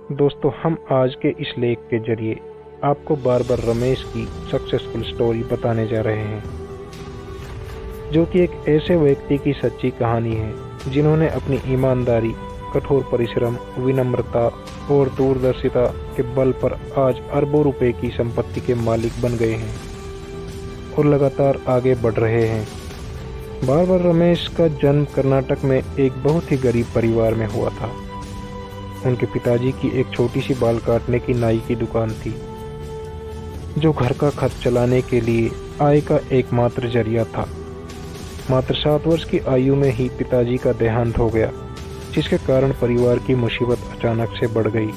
दोस्तों, हम आज के इस लेख के जरिए आपको बार्बर रमेश की सक्सेसफुल स्टोरी बताने जा रहे हैं, जो कि एक ऐसे व्यक्ति की सच्ची कहानी है जिन्होंने अपनी ईमानदारी, कठोर परिश्रम, विनम्रता और दूरदर्शिता के बल पर आज अरबों रुपए की संपत्ति के मालिक बन गए हैं और लगातार आगे बढ़ रहे हैं। बार्बर रमेश का जन्म कर्नाटक में एक बहुत ही गरीब परिवार में हुआ था। उनके पिताजी की एक छोटी सी बाल काटने की नाई की दुकान थी, जो घर का खर्च चलाने के लिए आय का एकमात्र जरिया था। मात्र 7 वर्ष की आयु में ही पिताजी का देहांत हो गया, जिसके कारण परिवार की मुसीबत अचानक से बढ़ गई।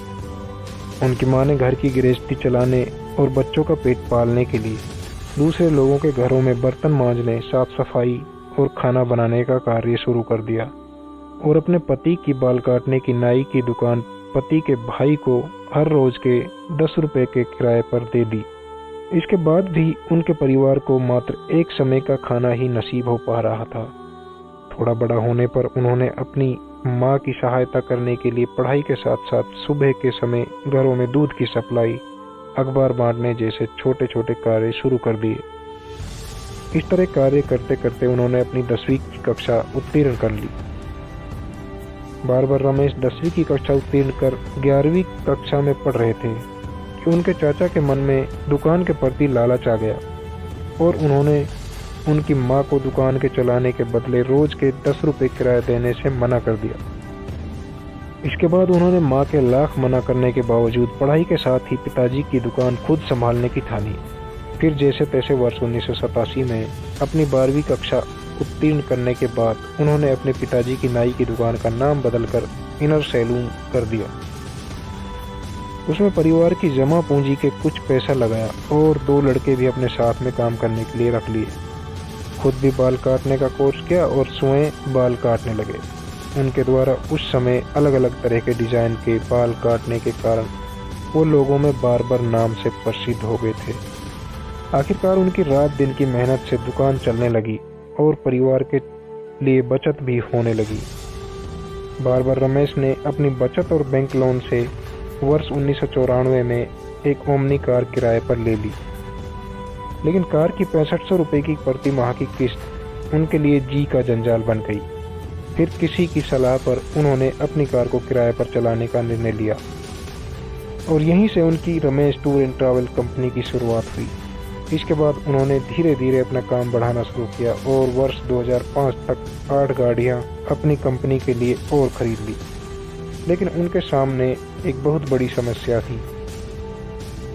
उनकी मां ने घर की गृहस्थी चलाने और बच्चों का पेट पालने के लिए दूसरे लोगों के घरों में बर्तन मांजने, साफ सफाई और खाना बनाने का कार्य शुरू कर दिया और अपने पति की बाल काटने की नाई की दुकान पति के भाई को हर रोज के 10 रुपए के किराए पर दे दी। इसके बाद भी उनके परिवार को मात्र एक समय का खाना ही नसीब हो पा रहा था। थोड़ा बड़ा होने पर उन्होंने अपनी माँ की सहायता करने के लिए पढ़ाई के साथ साथ सुबह के समय घरों में दूध की सप्लाई, अखबार बांटने जैसे छोटे छोटे कार्य शुरू कर दिए। इस तरह कार्य करते करते उन्होंने अपनी 10वीं की कक्षा उत्तीर्ण कर ली। बार्बर रमेश 10वीं की कक्षा उत्तीर्ण कर 11वीं कक्षा में पढ़ रहे थे कि उनके चाचा के मन में दुकान के प्रति लालच आ गया और उन्होंने उनकी मां को दुकान के चलाने के बदले रोज के 10 रुपए किराया देने से मना कर दिया। इसके बाद उन्होंने मां के लाख मना करने के बावजूद पढ़ाई के साथ ही पिताजी की दुकान खुद संभालने की ठानी। फिर जैसे तैसे वर्ष 1987 में अपनी 12वीं कक्षा उत्तीर्ण करने के बाद उन्होंने अपने पिताजी की नाई की दुकान का नाम बदलकर इनर सैलून कर दिया। उसमें परिवार की जमा पूंजी के कुछ पैसा लगाया और 2 लड़के भी अपने साथ में काम करने के लिए रख लिए। खुद भी बाल काटने का कोर्स किया और स्वयं बाल काटने लगे। उनके द्वारा उस समय अलग अलग तरह के डिजाइन के बाल काटने के कारण वो लोगों में बार्बर नाम से प्रसिद्ध हो गए थे। आखिरकार उनकी रात दिन की मेहनत से दुकान चलने लगी और परिवार के लिए बचत भी होने लगी। बार्बर रमेश ने अपनी बचत और बैंक लोन से वर्ष 1994 में एक ओमनी कार किराए पर ले ली, लेकिन कार की 6500 रुपये की प्रति माह की किस्त उनके लिए जी का जंजाल बन गई। फिर किसी की सलाह पर उन्होंने अपनी कार को किराए पर चलाने का निर्णय लिया और यहीं से उनकी Ramesh tour and travel company की शुरुआत हुई। इसके बाद उन्होंने धीरे धीरे अपना काम बढ़ाना शुरू किया और वर्ष 2005 तक 8 गाड़ियां अपनी कंपनी के लिए और खरीद ली। लेकिन उनके सामने एक बहुत बड़ी समस्या थी।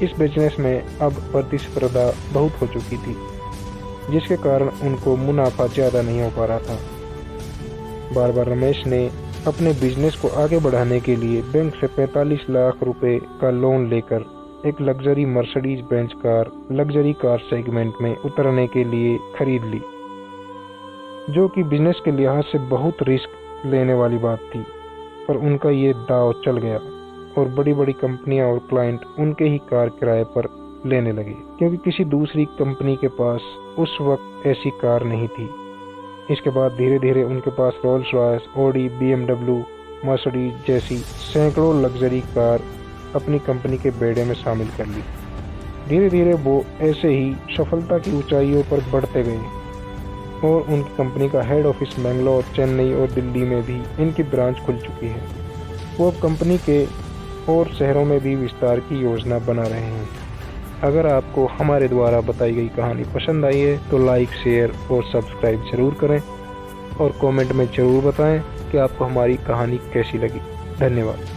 इस बिजनेस में अब प्रतिस्पर्धा बहुत हो चुकी थी, जिसके कारण उनको मुनाफा ज़्यादा नहीं हो पा रहा था। बार्बर रमेश ने अपने बिजनेस को आगे बढ़ाने के लिए बैंक से 45 लाख रुपए का लोन लेकर एक luxury Mercedes Benz car luxury car segment में उतरने के लिए खरीद ली, जो कि बिजनेस के लिहाज से बहुत रिस्क लेने वाली बात थी। पर उनका ये दांव चल गया और बड़ी बड़ी कंपनियां और क्लाइंट उनके ही कार किराए पर लेने लगे, क्योंकि किसी दूसरी कंपनी के पास उस वक्त ऐसी कार नहीं थी। इसके बाद धीरे धीरे उनके पास Rolls Royce, Audi, BMW, Mercedes जैसी सैकड़ों लग्जरी कार अपनी कंपनी के बेड़े में शामिल कर ली। धीरे धीरे वो ऐसे ही सफलता की ऊंचाइयों पर बढ़ते गए और उनकी कंपनी का हेड ऑफिस मैंगलोर, चेन्नई और दिल्ली में भी इनकी ब्रांच खुल चुकी है। वो अब कंपनी के और शहरों में भी विस्तार की योजना बना रहे हैं। अगर आपको हमारे द्वारा बताई गई कहानी पसंद आई है तो लाइक, शेयर और सब्सक्राइब जरूर करें और कमेंट में जरूर बताएं कि आपको हमारी कहानी कैसी लगी। धन्यवाद।